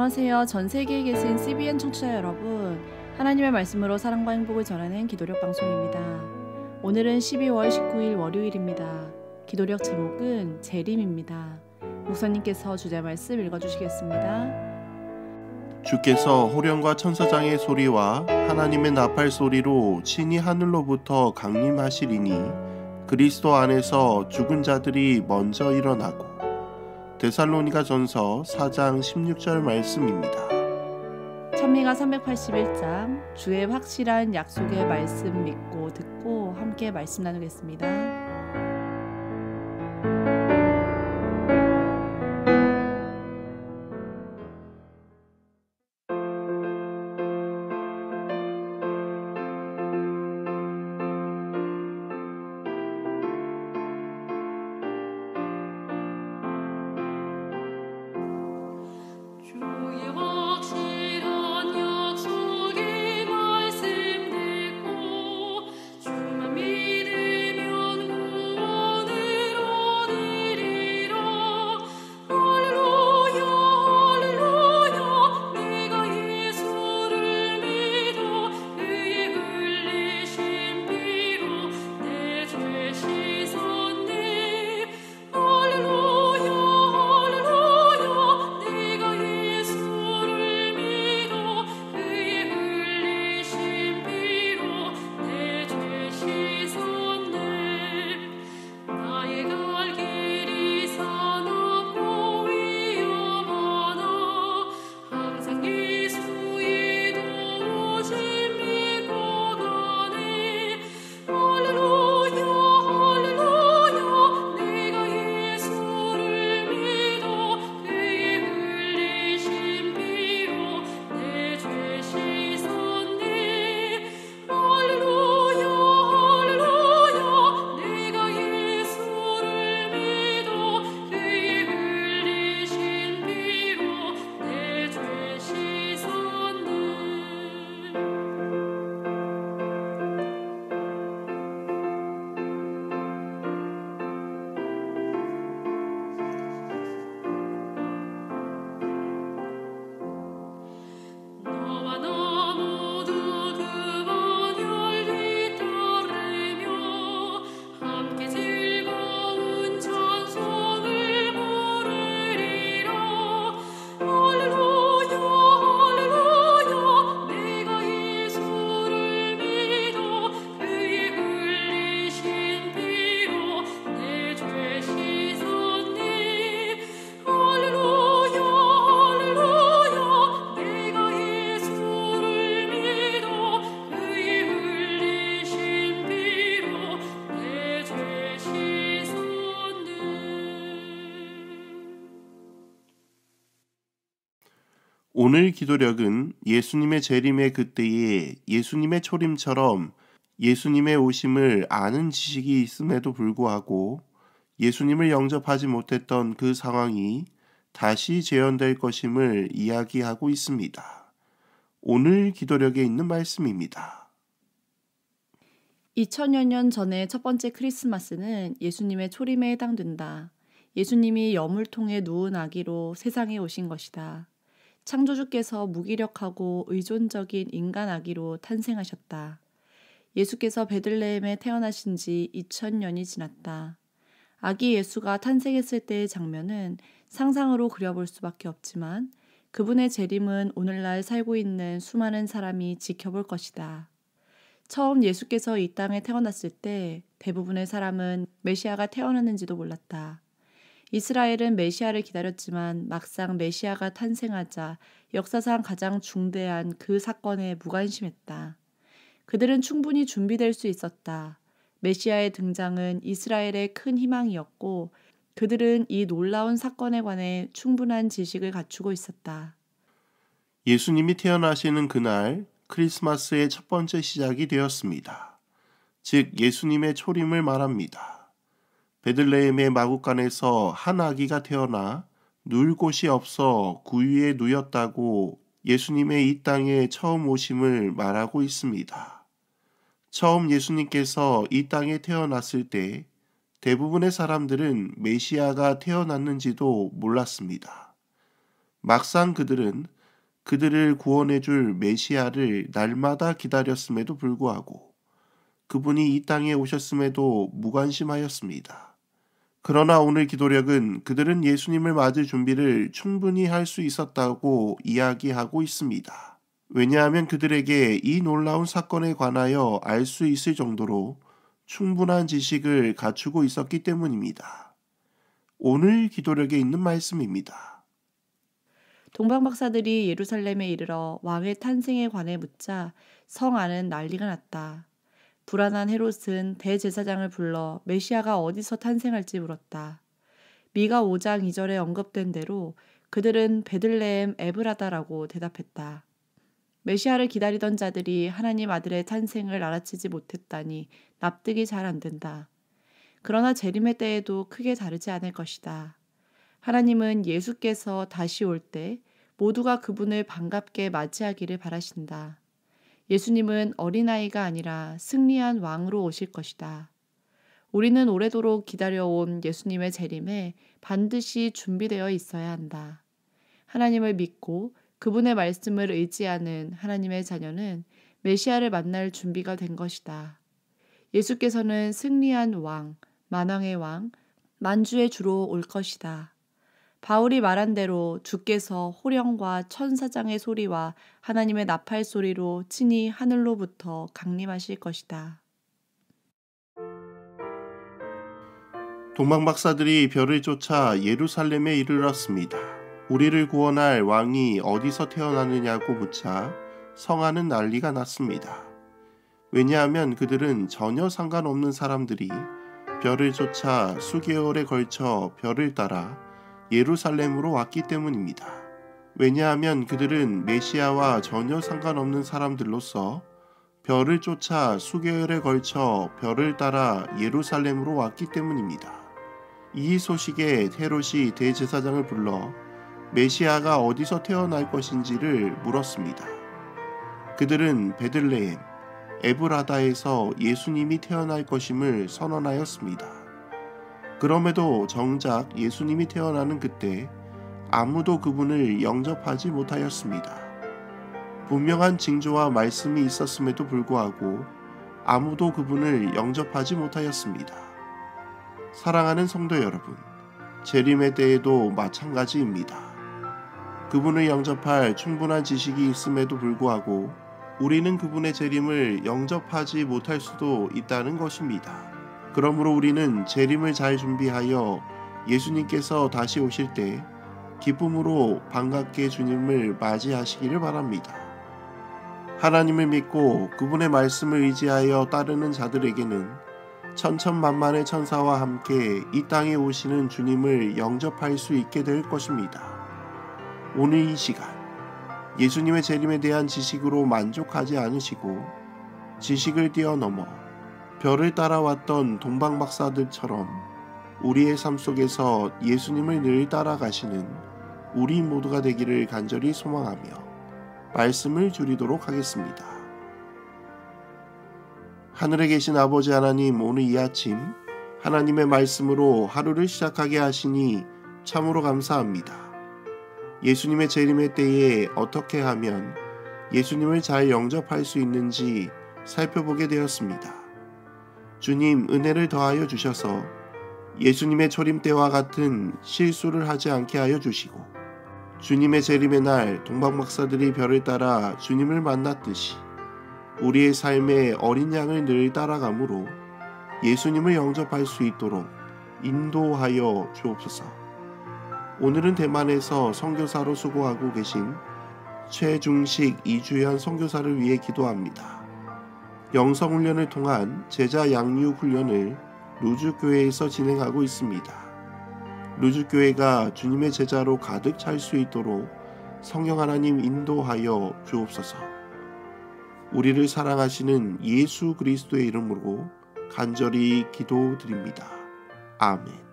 안녕하세요. 전 세계에 계신 CBN 청취자 여러분. 하나님의 말씀으로 사랑과 행복을 전하는 기도력 방송입니다. 오늘은 12월 19일 월요일입니다. 기도력 제목은 재림입니다. 목사님께서 주제 말씀 읽어주시겠습니다. 주께서 호령과 천사장의 소리와 하나님의 나팔 소리로 친히 하늘로부터 강림하시리니 그리스도 안에서 죽은 자들이 먼저 일어나고. 데살로니가 전서 4장 16절 말씀입니다. 찬미가 381장 주의 확실한 약속의 말씀 믿고 듣고 함께 말씀 나누겠습니다. 오늘 기도력은 예수님의 재림의 그때에 예수님의 초림처럼 예수님의 오심을 아는 지식이 있음에도 불구하고 예수님을 영접하지 못했던 그 상황이 다시 재현될 것임을 이야기하고 있습니다. 오늘 기도력에 있는 말씀입니다. 2000여 년 전의 첫 번째 크리스마스는 예수님의 초림에 해당된다. 예수님이 여물통에 누운 아기로 세상에 오신 것이다. 창조주께서 무기력하고 의존적인 인간 아기로 탄생하셨다. 예수께서 베들레헴에 태어나신 지 2000년이 지났다. 아기 예수가 탄생했을 때의 장면은 상상으로 그려볼 수밖에 없지만 그분의 재림은 오늘날 살고 있는 수많은 사람이 지켜볼 것이다. 처음 예수께서 이 땅에 태어났을 때 대부분의 사람은 메시아가 태어났는지도 몰랐다. 이스라엘은 메시아를 기다렸지만 막상 메시아가 탄생하자 역사상 가장 중대한 그 사건에 무관심했다. 그들은 충분히 준비될 수 있었다. 메시아의 등장은 이스라엘의 큰 희망이었고 그들은 이 놀라운 사건에 관해 충분한 지식을 갖추고 있었다. 예수님이 태어나시는 그날 크리스마스의 첫 번째 시작이 되었습니다. 즉 예수님의 초림을 말합니다. 베들레헴의 마구간에서 한 아기가 태어나 누울 곳이 없어 구유에 누였다고 예수님의 이 땅에 처음 오심을 말하고 있습니다. 처음 예수님께서 이 땅에 태어났을 때 대부분의 사람들은 메시아가 태어났는지도 몰랐습니다. 막상 그들은 그들을 구원해줄 메시아를 날마다 기다렸음에도 불구하고 그분이 이 땅에 오셨음에도 무관심하였습니다. 그러나 오늘 기도력은 그들은 예수님을 맞을 준비를 충분히 할 수 있었다고 이야기하고 있습니다. 왜냐하면 그들에게 이 놀라운 사건에 관하여 알 수 있을 정도로 충분한 지식을 갖추고 있었기 때문입니다. 오늘 기도력에 있는 말씀입니다. 동방 박사들이 예루살렘에 이르러 왕의 탄생에 관해 묻자 성 안은 난리가 났다. 불안한 헤롯은 대제사장을 불러 메시아가 어디서 탄생할지 물었다. 미가 5장 2절에 언급된 대로 그들은 베들레헴 에브라다라고 대답했다. 메시아를 기다리던 자들이 하나님 아들의 탄생을 알아채지 못했다니 납득이 잘 안 된다. 그러나 재림의 때에도 크게 다르지 않을 것이다. 하나님은 예수께서 다시 올 때 모두가 그분을 반갑게 맞이하기를 바라신다. 예수님은 어린아이가 아니라 승리한 왕으로 오실 것이다. 우리는 오래도록 기다려온 예수님의 재림에 반드시 준비되어 있어야 한다. 하나님을 믿고 그분의 말씀을 의지하는 하나님의 자녀는 메시아를 만날 준비가 된 것이다. 예수께서는 승리한 왕, 만왕의 왕, 만주의 주로 올 것이다. 바울이 말한 대로 주께서 호령과 천사장의 소리와 하나님의 나팔 소리로 친히 하늘로부터 강림하실 것이다. 동방 박사들이 별을 쫓아 예루살렘에 이르렀습니다. 우리를 구원할 왕이 어디서 태어나느냐고 묻자 성 안은 난리가 났습니다. 왜냐하면 그들은 전혀 상관없는 사람들이 별을 쫓아 수개월에 걸쳐 별을 따라 예루살렘으로 왔기 때문입니다. 왜냐하면 그들은 메시아와 전혀 상관없는 사람들로서 별을 쫓아 수개월에 걸쳐 별을 따라 예루살렘으로 왔기 때문입니다. 이 소식에 헤롯이 대제사장을 불러 메시아가 어디서 태어날 것인지를 물었습니다. 그들은 베들레헴, 에브라다에서 예수님이 태어날 것임을 선언하였습니다. 그럼에도 정작 예수님이 태어나는 그때 아무도 그분을 영접하지 못하였습니다. 분명한 징조와 말씀이 있었음에도 불구하고 아무도 그분을 영접하지 못하였습니다. 사랑하는 성도 여러분, 재림의 때에도 마찬가지입니다. 그분을 영접할 충분한 지식이 있음에도 불구하고 우리는 그분의 재림을 영접하지 못할 수도 있다는 것입니다. 그러므로 우리는 재림을 잘 준비하여 예수님께서 다시 오실 때 기쁨으로 반갑게 주님을 맞이하시기를 바랍니다. 하나님을 믿고 그분의 말씀을 의지하여 따르는 자들에게는 천천만만의 천사와 함께 이 땅에 오시는 주님을 영접할 수 있게 될 것입니다. 오늘 이 시간 예수님의 재림에 대한 지식으로 만족하지 않으시고 지식을 뛰어넘어 별을 따라왔던 동방 박사들처럼 우리의 삶 속에서 예수님을 늘 따라가시는 우리 모두가 되기를 간절히 소망하며 말씀을 드리도록 하겠습니다. 하늘에 계신 아버지 하나님, 오늘 이 아침 하나님의 말씀으로 하루를 시작하게 하시니 참으로 감사합니다. 예수님의 재림의 때에 어떻게 하면 예수님을 잘 영접할 수 있는지 살펴보게 되었습니다. 주님, 은혜를 더하여 주셔서 예수님의 초림 때와 같은 실수를 하지 않게 하여 주시고 주님의 재림의 날 동방 박사들이 별을 따라 주님을 만났듯이 우리의 삶에 어린 양을 늘 따라가므로 예수님을 영접할 수 있도록 인도하여 주옵소서. 오늘은 대만에서 선교사로 수고하고 계신 최중식 이주연 선교사를 위해 기도합니다. 영성훈련을 통한 제자 양육 훈련을 루즈교회에서 진행하고 있습니다. 루즈교회가 주님의 제자로 가득 찰 수 있도록 성령 하나님 인도하여 주옵소서. 우리를 사랑하시는 예수 그리스도의 이름으로 간절히 기도드립니다. 아멘.